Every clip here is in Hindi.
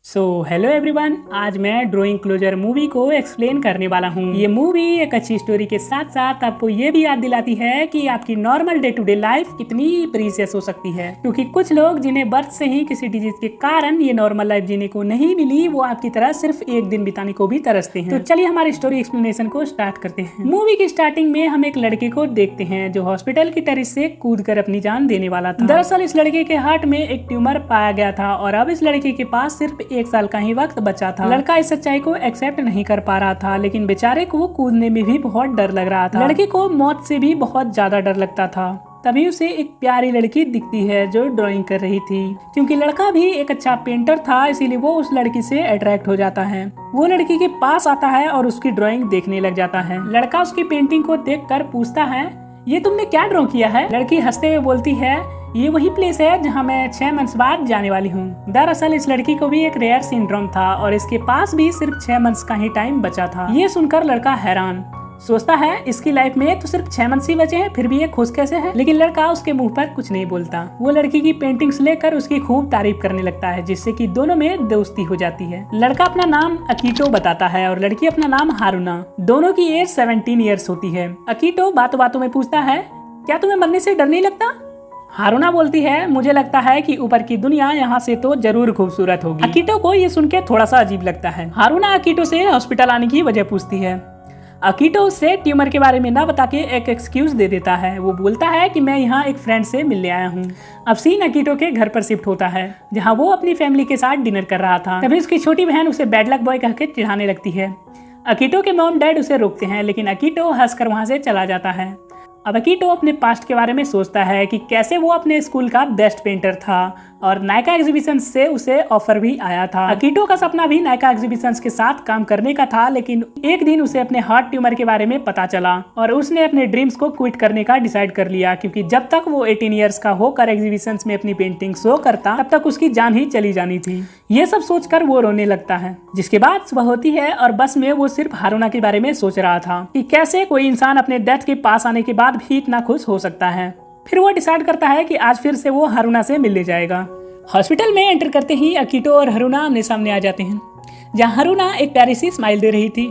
हेलो एवरीवन, आज मैं ड्राइंग क्लोजर मूवी को एक्सप्लेन करने वाला हूँ। ये मूवी एक अच्छी स्टोरी के साथ साथ आपको ये भी याद दिलाती है कि आपकी normal day to day life कितनी प्रीशियस हो सकती है, क्योंकि कुछ लोग जिन्हें बर्थ से ही किसी डिजीज के कारण ये नॉर्मल लाइफ जीने को नहीं मिली, वो आपकी तरह सिर्फ एक दिन बिताने को भी तरसते हैं। तो चलिए हमारी स्टोरी एक्सप्लेनेशन को स्टार्ट करते हैं। मूवी की स्टार्टिंग में हम एक लड़के को देखते हैं जो हॉस्पिटल की टेरेस से कूद कर अपनी जान देने वाला था। दरअसल इस लड़के के हार्ट में एक ट्यूमर पाया गया था और अब इस लड़के के पास सिर्फ 1 साल का ही वक्त बचा था। लड़का इस सच्चाई को एक्सेप्ट नहीं कर पा रहा था, लेकिन बेचारे को कूदने में भी बहुत डर लग रहा था। लड़के को मौत से भी बहुत ज्यादा डर लगता था। तभी उसे एक प्यारी लड़की दिखती है जो ड्राइंग कर रही थी। क्योंकि लड़का भी एक अच्छा पेंटर था, इसीलिए वो उस लड़की से अट्रैक्ट हो जाता है। वो लड़की के पास आता है और उसकी ड्राइंग देखने लग जाता है। लड़का उसकी पेंटिंग को देखकर पूछता है, ये तुमने क्या ड्रॉ किया है? लड़की हंसते हुए बोलती है, ये वही प्लेस है जहाँ मैं 6 मंथ्स बाद जाने वाली हूँ। दरअसल इस लड़की को भी एक रेयर सिंड्रोम था और इसके पास भी सिर्फ 6 मंथ्स का ही टाइम बचा था। ये सुनकर लड़का हैरान सोचता है, इसकी लाइफ में तो सिर्फ 6 मंथ्स ही बचे हैं, फिर भी ये खुश कैसे है? लेकिन लड़का उसके मुंह पर कुछ नहीं बोलता। वो लड़की की पेंटिंग्स लेकर उसकी खूब तारीफ करने लगता है, जिससे कि दोनों में दोस्ती हो जाती है। लड़का अपना नाम अकीटो बताता है और लड़की अपना नाम हारुना। दोनों की एज 17 ईयर्स होती है। अकीटो बातों बातों में पूछता है, क्या तुम्हें मरने से डर नहीं लगता? हारुना बोलती है, मुझे लगता है कि ऊपर की दुनिया यहाँ से तो जरूर खूबसूरत होगी। अकीटो को ये सुन के थोड़ा सा अजीब लगता है। हारुना अकीटो से हॉस्पिटल आने की वजह पूछती है। अकीटो उससे ट्यूमर के बारे में ना बता के एक एक्सक्यूज दे देता है। वो बोलता है कि मैं यहाँ एक फ्रेंड से मिलने आया हूँ। अब सीन अकीटो के घर पर शिफ्ट होता है, जहाँ वो अपनी फैमिली के साथ डिनर कर रहा था। तभी उसकी छोटी बहन उसे बैड लक बॉय कह के चिढ़ाने लगती है। अकीटो के मॉम डैड उसे रोकते हैं, लेकिन अकीटो हंसकर वहाँ से चला जाता है। अब अकीटो अपने पास्ट के बारे में सोचता है कि कैसे वो अपने स्कूल का बेस्ट पेंटर था और नायका एग्जीबिशन से उसे ऑफर भी आया था। अकीटो का सपना भी नायका एग्जीबिशन के साथ काम करने का था, लेकिन एक दिन उसे अपने हार्ट ट्यूमर के बारे में पता चला और उसने अपने ड्रीम्स को क्विट करने का डिसाइड कर लिया, क्योंकि जब तक वो 18 ईयर्स का होकर एग्जीबिशन में अपनी पेंटिंग शो करता तब तक उसकी जान ही चली जानी थी। ये सब सोचकर वो रोने लगता है। जिसके बाद सुबह होती है और बस में वो सिर्फ हारुना के बारे में सोच रहा था कि कैसे कोई इंसान अपने डेथ के पास आने के बाद भी इतना खुश हो सकता है। फिर वो डिसाइड करता है कि आज फिर से वो हारुना से मिलने जाएगा। हॉस्पिटल में एंटर करते ही अकीटो और हारुना आमने सामने आ जाते हैं, जहाँ हारुना एक प्यारी सी स्माइल दे रही थी।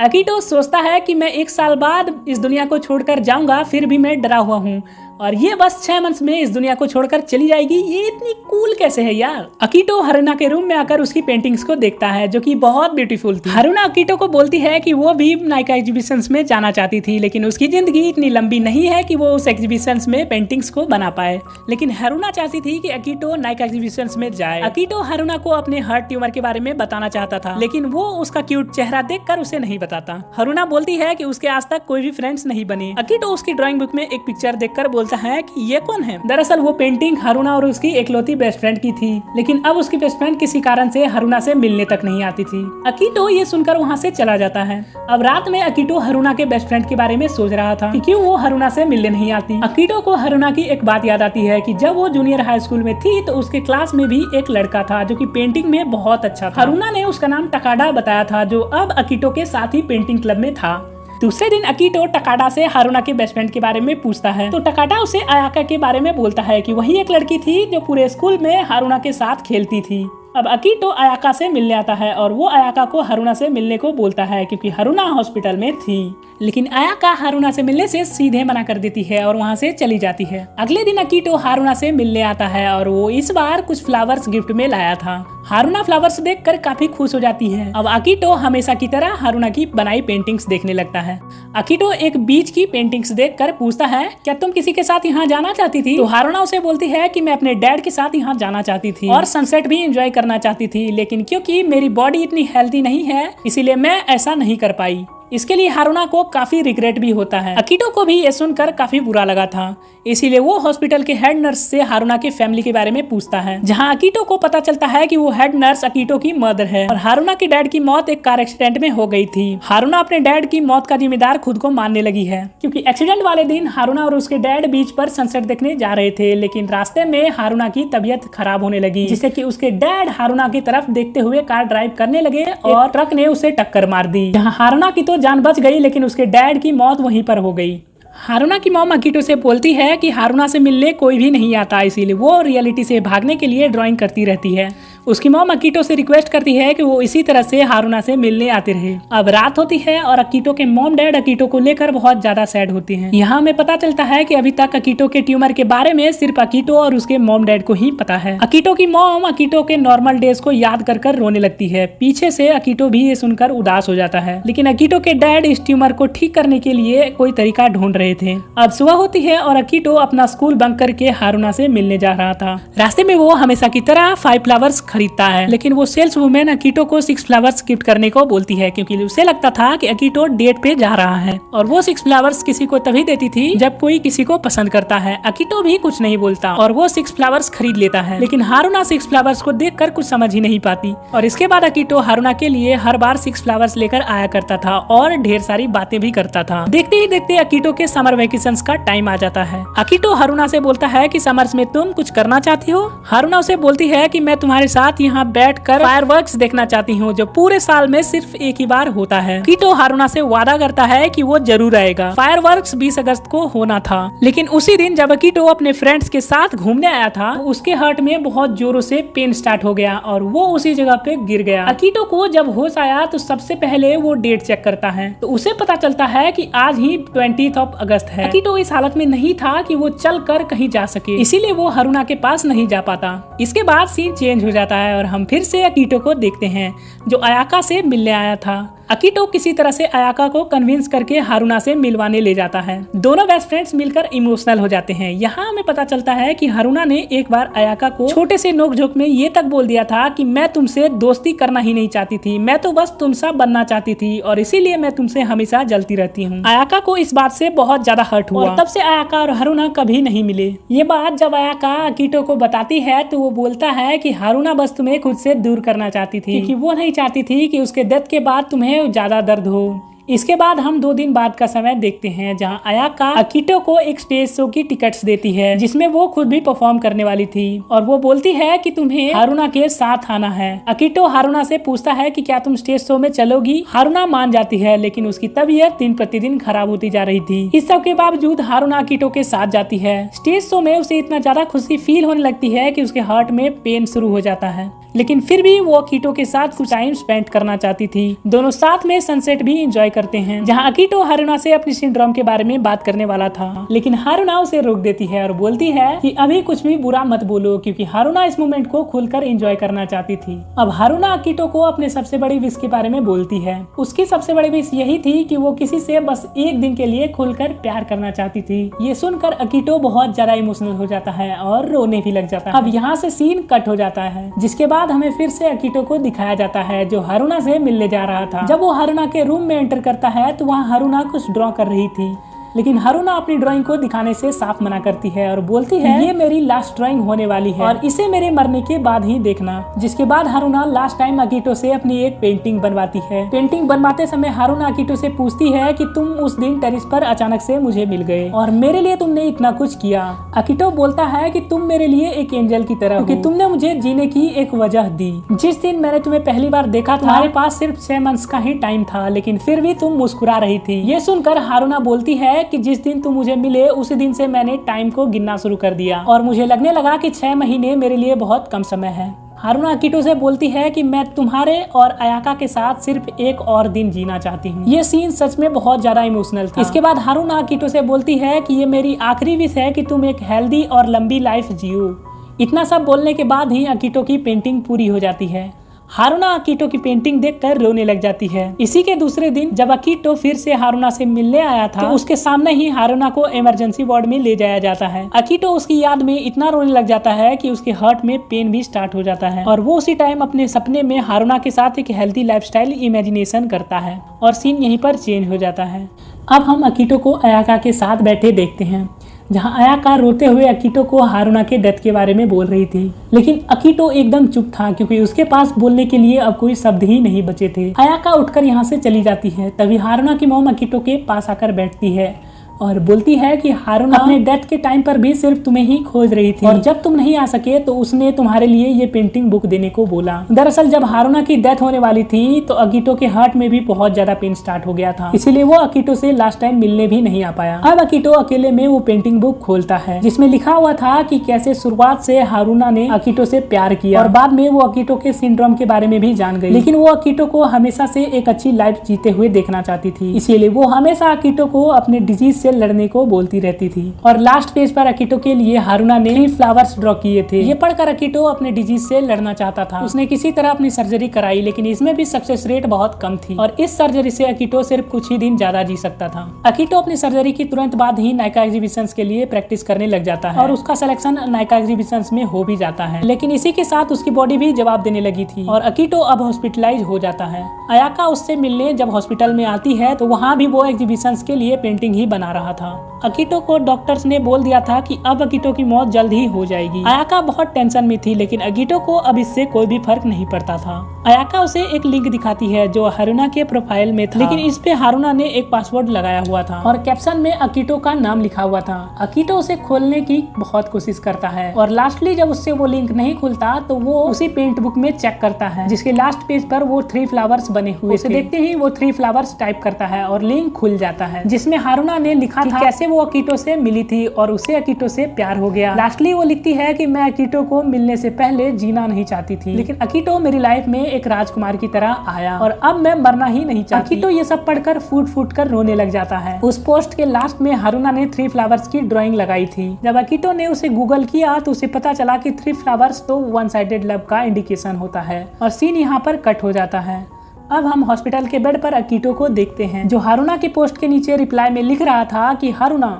अकीटो सोचता है कि मैं 1 साल बाद इस दुनिया को छोड़कर जाऊंगा, फिर भी मैं डरा हुआ हूँ और ये बस 6 मंथ्स में इस दुनिया को छोड़कर चली जाएगी। ये इतनी कूल कैसे है यार? अकीटो हारुना के रूम में आकर उसकी पेंटिंग्स को देखता है, जो कि बहुत ब्यूटीफुल थी। हारुना अकीटो को बोलती है कि वो भी नायका एग्जीबिशंस में जाना चाहती थी, लेकिन उसकी जिंदगी इतनी लंबी नहीं है कि वो उस एग्जीबिशंस में पेंटिंग्स को बना पाए। लेकिन हारुना चाहती थी कि अकीटो नायका एग्जीबिशंस में जाए। अकीटो हारुना को अपने हार्ट ट्यूमर के बारे में बताना चाहता था, लेकिन वो उसका क्यूट चेहरा देखकर उसे नहीं बताता। हारुना बोलती है कि उसके आज तक कोई भी फ्रेंड्स नहीं बने। अकीटो उसकी ड्राइंग बुक में एक पिक्चर देखकर बोलता है कि ये कौन है? दरअसल वो पेंटिंग हारुना और उसकी एकलौती बेस्ट फ्रेंड की थी, लेकिन अब उसकी बेस्ट फ्रेंड किसी कारण से हारुना से मिलने तक नहीं आती थी। अकीटो ये सुनकर वहाँ से चला जाता है। अब रात में अकीटो हारुना के बेस्ट फ्रेंड के बारे में सोच रहा था कि क्यों वो हारुना से मिलने नहीं आती। अकीटो को हारुना की एक बात याद आती है कि जब वो जूनियर हाई स्कूल में थी तो उसके क्लास में भी एक लड़का था जो कि पेंटिंग में बहुत अच्छा था। हारुना ने उसका नाम टकाडा बताया था, जो अब अकीटो के साथ ही पेंटिंग क्लब में था। दूसरे दिन अकीटो टकाडा से हारुना के बेस्ट फ्रेंड के बारे में पूछता है, तो टकाडा उसे अयाका के बारे में बोलता है कि वही एक लड़की थी जो पूरे स्कूल में हारुना के साथ खेलती थी। अब अकीटो अयाका से मिलने आता है और वो अयाका को हारुना से मिलने को बोलता है, क्योंकि हारुना हॉस्पिटल में थी। लेकिन अयाका हारुना से मिलने से सीधे मना कर देती है और वहाँ से चली जाती है। अगले दिन अकीटो हारुना से मिलने आता है और वो इस बार कुछ फ्लावर्स गिफ्ट में लाया था। हारुना फ्लावर्स देखकर काफी खुश हो जाती है। अब अकीटो हमेशा की तरह हारुना की बनाई पेंटिंग्स देखने लगता है। अकीटो एक बीच की पेंटिंग्स देखकर पूछता है, क्या तुम किसी के साथ यहाँ जाना चाहती थी? तो हारुना उसे बोलती है कि मैं अपने डैड के साथ यहाँ जाना चाहती थी और सनसेट भी एंजॉय करना चाहती थी, लेकिन क्योंकि मेरी बॉडी इतनी हेल्दी नहीं है इसीलिए मैं ऐसा नहीं कर पाई। इसके लिए हारुना को काफी रिग्रेट भी होता है। अकीटो को भी ये सुनकर काफी बुरा लगा था, इसीलिए वो हॉस्पिटल के हेड नर्स से हारुना के फैमिली के बारे में पूछता है, जहां अकीटो को पता चलता है कि वो हेड नर्स अकीटो की मदर है और हारुना के डैड की मौत एक कार एक्सीडेंट में हो गई थी। हारुना अपने डैड की मौत का जिम्मेदार खुद को मानने लगी है, क्योंकि एक्सीडेंट वाले दिन हारुना और उसके डैड बीच पर सनसेट देखने जा रहे थे, लेकिन रास्ते में हारुना की तबीयत खराब होने लगी, जिससे कि उसके डैड हारुना की तरफ देखते हुए कार ड्राइव करने लगे और ट्रक ने उसे टक्कर मार दी, जहाँ हारुना की तो जान बच गई, लेकिन उसके डैड की मौत वहीं पर हो गई। हारुना की मॉम अकीटो से बोलती है कि हारुना से मिलने कोई भी नहीं आता, इसीलिए वो रियलिटी से भागने के लिए ड्राइंग करती रहती है। उसकी मॉम अकीटो से रिक्वेस्ट करती है कि वो इसी तरह से हारुना से मिलने आते रहे। अब रात होती है और अकीटो के मॉम डैड अकीटो को लेकर बहुत ज्यादा सैड होते हैं। यहाँ हमें पता चलता है कि अभी तक अकीटो के ट्यूमर के बारे में सिर्फ अकीटो और उसके मॉम डैड को ही पता है। अकीटो की मॉम अकीटो के नॉर्मल डेज को याद कर रोने लगती है। पीछे से अकीटो भी ये सुनकर उदास हो जाता है, लेकिन अकीटो के डैड इस ट्यूमर को ठीक करने के लिए कोई तरीका ढूंढ रहे थे। अब सुबह होती है और अकीटो अपना स्कूल बंक करके हारुना से मिलने जा रहा था। रास्ते में वो हमेशा की तरह 5 फ्लावर्स खरीदता है, लेकिन वो सेल्स वुमेन अकीटो को 6 फ्लावर्स गिफ्ट करने को बोलती है, क्योंकि उसे लगता था कि अकीटो डेट पे जा रहा है। और वो 6 फ्लावर्स किसी को तभी देती थी जब कोई किसी को पसंद करता है। अकीटो भी कुछ नहीं बोलता और वो 6 फ्लावर्स खरीद लेता है, लेकिन हारुना 6 फ्लावर्स को देखकर कुछ समझ ही नहीं पाती। और इसके बाद अकीटो हारुना के लिए हर बार 6 फ्लावर्स लेकर आया करता था और ढेर सारी बातें भी करता था। देखते ही देखते अकीटो के समर वेकेशंस का टाइम आ जाता है। अकीटो हारुना से बोलता है कि समर्स में तुम कुछ करना चाहती हो। हारुना उसे बोलती है कि मैं तुम्हारे साथ यहाँ बैठकर फायरवर्क्स देखना चाहती हूँ, जो पूरे साल में सिर्फ एक ही बार होता है। अकीटो हारुना से वादा करता है कि वो जरूर आएगा। फायरवर्क्स 20 अगस्त को होना था, लेकिन उसी दिन जब अकीटो अपने फ्रेंड्स के साथ घूमने आया था, उसके हार्ट में बहुत जोरों से पेन स्टार्ट हो गया और वो उसी जगह पे गिर गया। अकीटो को जब होश आया तो सबसे पहले वो डेट चेक करता है, तो उसे पता चलता है कि आज ही 20 अगस्त है। अकीटो इस हालत में नहीं था कि वो चल कर कहीं जा सके, इसीलिए वो हारुना के पास नहीं जा पाता। इसके बाद सीन चेंज हो जाता है और हम फिर से अकीटो को देखते हैं, जो अयाका से मिलने आया था। अकीटो किसी तरह से अयाका को कन्विंस करके हारुना से मिलवाने ले जाता है। दोनों बेस्ट फ्रेंड्स मिलकर इमोशनल हो जाते हैं। यहाँ हमें पता चलता है कि हारुना ने एक बार अयाका को छोटे से नोकझोंक में ये तक बोल दिया था कि मैं तुमसे दोस्ती करना ही नहीं चाहती थी, मैं तो बस तुमसा बनना चाहती थी और इसीलिए मैं तुमसे हमेशा जलती रहती हूँ। अयाका को इस बात से बहुत ज्यादा हर्ट हुआ और तब से अयाका और हारुना कभी नहीं मिले। ये बात जब अयाका अकीटो को बताती है तो वो बोलता है कि हारुना बस तुम्हें खुद से दूर करना चाहती थी, क्योंकि वो नहीं चाहती थी कि उसके डेथ के बाद तुम्हें ज्यादा दर्द हो। इसके बाद हम 2 दिन बाद का समय देखते हैं, जहां अयाका अकीटो को एक स्टेज शो की टिकट्स देती है, जिसमें वो खुद भी परफॉर्म करने वाली थी और वो बोलती है कि तुम्हें हारुना के साथ आना है। अकीटो हारुना से पूछता है कि क्या तुम स्टेज शो में चलोगी। हारुना मान जाती है, लेकिन उसकी तबीयत दिन प्रतिदिन खराब होती जा रही थी। इस सब के बावजूद हारुना अकीटो के साथ जाती है। स्टेज शो में उसे इतना ज्यादा खुशी फील होने लगती है कि उसके हार्ट में पेन शुरू हो जाता है, लेकिन फिर भी वो अकीटो के साथ कुछ टाइम स्पेंड करना चाहती थी। दोनों साथ में सनसेट भी एंजॉय करते हैं, जहां अकीटो हारुना से अपनी सिंड्रोम के बारे में बात करने वाला था, लेकिन हारुना उसे रोक देती है और बोलती है कि अभी कुछ भी बुरा मत बोलो, क्योंकि हारुना इस मोमेंट को खुलकर एंजॉय करना चाहती थी। अब हारुना अकीटो को अपने सबसे बड़ी विश के बारे में बोलती है। उसकी सबसे बड़ी विश यही थी कि वो किसी से बस एक दिन के लिए खुलकर प्यार करना चाहती थी। ये सुनकर अकीटो बहुत ज्यादा इमोशनल हो जाता है और रोने भी लग जाता है। अब यहाँ से सीन कट हो जाता है, जिसके बाद हमें फिर से अकीटो को दिखाया जाता है, जो हारुना से मिलने जा रहा था। जब वो हारुना के रूम में एंटर करता है तो वहाँ हारुना कुछ ड्रॉ कर रही थी, लेकिन हारुना अपनी ड्राइंग को दिखाने से साफ मना करती है और बोलती है ये मेरी लास्ट ड्राइंग होने वाली है और इसे मेरे मरने के बाद ही देखना। जिसके बाद हारुना लास्ट टाइम अकीटो से अपनी एक पेंटिंग बनवाती है। पेंटिंग बनवाते समय हारुना अकीटो से पूछती है कि तुम उस दिन टेरिस पर अचानक से मुझे मिल गए और मेरे लिए तुमने इतना कुछ किया। अकीटो बोलता है कि तुम मेरे लिए एक एंजल की तरह हो, क्योंकि तुमने मुझे जीने की एक वजह दी। जिस दिन मैंने तुम्हें पहली बार देखा था, तुम्हारे पास सिर्फ 6 मंथ्स का ही टाइम था, लेकिन फिर भी तुम मुस्कुरा रही थी। ये सुनकर हारुना बोलती है कि जिस दिन तुम मुझे मिले उसी दिन से मैंने टाइम को गिनना शुरू कर दिया और मुझे लगने लगा कि 6 महीने मेरे लिए बहुत कम समय है। हारुना अकीटो से बोलती है कि मैं तुम्हारे और अयाका के साथ सिर्फ एक और दिन जीना चाहती हूँ। ये सीन सच में बहुत ज्यादा इमोशनल था। इसके बाद हारुना अकीटो से बोलती है कि ये मेरी आखिरी विश है कि तुम एक हेल्दी और लंबी लाइफ जियो। इतना सब बोलने के बाद ही अकीटो की पेंटिंग पूरी हो जाती है। हारुना अकीटो की पेंटिंग देखकर रोने लग जाती है। इसी के दूसरे दिन जब अकीटो फिर से हारुना से मिलने आया था, तो उसके सामने ही हारुना को इमरजेंसी वार्ड में ले जाया जाता है। अकीटो उसकी याद में इतना रोने लग जाता है कि उसके हार्ट में पेन भी स्टार्ट हो जाता है और वो उसी टाइम अपने सपने में हारुना के साथ एक हेल्थी लाइफस्टाइल इमेजिनेशन करता है और सीन यहीं पर चेंज हो जाता है। अब हम अकीटो को अयाका के साथ बैठे देखते हैं, जहां अयाका रोते हुए अकीटो को हारुना के डेथ के बारे में बोल रही थी, लेकिन अकीटो एकदम चुप था क्योंकि उसके पास बोलने के लिए अब कोई शब्द ही नहीं बचे थे। अयाका उठकर यहाँ से चली जाती है। तभी हारुना की मॉम अकीटो के पास आकर बैठती है और बोलती है कि हारुना अपने डेथ के टाइम पर भी सिर्फ तुम्हें ही खोज रही थी और जब तुम नहीं आ सके तो उसने तुम्हारे लिए ये पेंटिंग बुक देने को बोला। दरअसल जब हारुना की डेथ होने वाली थी तो अकीतो के हार्ट में भी बहुत ज्यादा पेन स्टार्ट हो गया था, इसीलिए वो अकीतो से लास्ट टाइम मिलने भी नहीं आ पाया। अब अकीतो अकेले में वो पेंटिंग बुक खोलता है जिसमें लिखा हुआ था कि कैसे शुरुआत से हारुना ने अकीतो से प्यार किया और बाद में वो अकीतो के सिंड्रोम के बारे में भी जान गई, लेकिन वो अकीतो को हमेशा से एक अच्छी लाइफ जीते हुए देखना चाहती थी, इसीलिए वो हमेशा अकीतो को अपने डिजीज से लड़ने को बोलती रहती थी। और लास्ट पेज पर अकीतो के लिए हारुना ने 3 फ्लावर्स ड्रॉ किए थे। ये पढ़कर अकीतो अपने डिजीज से लड़ना चाहता था। उसने किसी तरह अपनी सर्जरी कराई, लेकिन इसमें भी सक्सेस रेट बहुत कम थी और इस सर्जरी से अकीतो सिर्फ कुछ ही दिन ज्यादा जी सकता था। अकीतो अपनी सर्जरी की तुरंत बाद ही नायका एग्जीबिशंस के लिए प्रैक्टिस करने लग जाता है और उसका सिलेक्शन नायका एग्जीबिशंस में हो भी जाता है, लेकिन इसी के साथ उसकी बॉडी भी जवाब देने लगी थी और अकीतो अब हॉस्पिटलाइज हो जाता है। अयाका उससे मिलने जब हॉस्पिटल में आती है तो वहाँ भी वो एग्जीबिशंस के लिए पेंटिंग ही बना रहा था। अकीतो को डॉक्टर्स ने बोल दिया था कि अब अकीतो की मौत जल्द ही हो जाएगी। अयाका बहुत टेंशन में थी, लेकिन अकीतो को अब इससे कोई भी फर्क नहीं पड़ता था। अयाका उसे एक लिंक दिखाती है जो हारुना के प्रोफाइल में था, लेकिन इस पे हारुना ने एक पासवर्ड लगाया हुआ था और कैप्शन में अकीतो का नाम लिखा हुआ था। अकीतो उसे खोलने की बहुत कोशिश करता है और लास्टली जब उससे वो लिंक नहीं खुलता तो वो उसी पेंट बुक में चेक करता है जिसके लास्ट पेज पर वो 3 फ्लावर्स बने हुए थे। देखते ही वो 3 फ्लावर्स टाइप करता है और लिंक खुल जाता है जिसमें हारुना ने लिखा था कैसे वो अकीतो से मिली थी और उसे अकीतो से प्यार हो गया। लास्टली वो लिखती है कि मैं अकीतो को मिलने से पहले जीना नहीं चाहती थी, लेकिन अकीतो मेरी लाइफ में एक राजकुमार की तरह आया और अब मैं मरना ही नहीं चाहती। अकीतो ये सब पढ़कर फूट कर रोने लग जाता है। उस पोस्ट के लास्ट में हारुना ने 3 फ्लावर्स की ड्राइंग लगाई थी। जब अकीतो ने उसे गूगल किया तो उसे पता चला कि 3 फ्लावर्स तो वन साइडेड लव का इंडिकेशन होता है और सीन यहाँ पर कट हो जाता है। अब हम हॉस्पिटल के बेड पर अकीतो को देखते हैं जो हारुना की पोस्ट के नीचे रिप्लाई में लिख रहा था कि हारुना,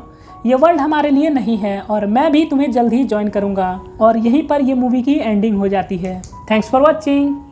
ये वर्ल्ड हमारे लिए नहीं है और मैं भी तुम्हें जल्द ही ज्वाइन करूंगा। और यहीं पर ये मूवी की एंडिंग हो जाती है। Thanks for watching.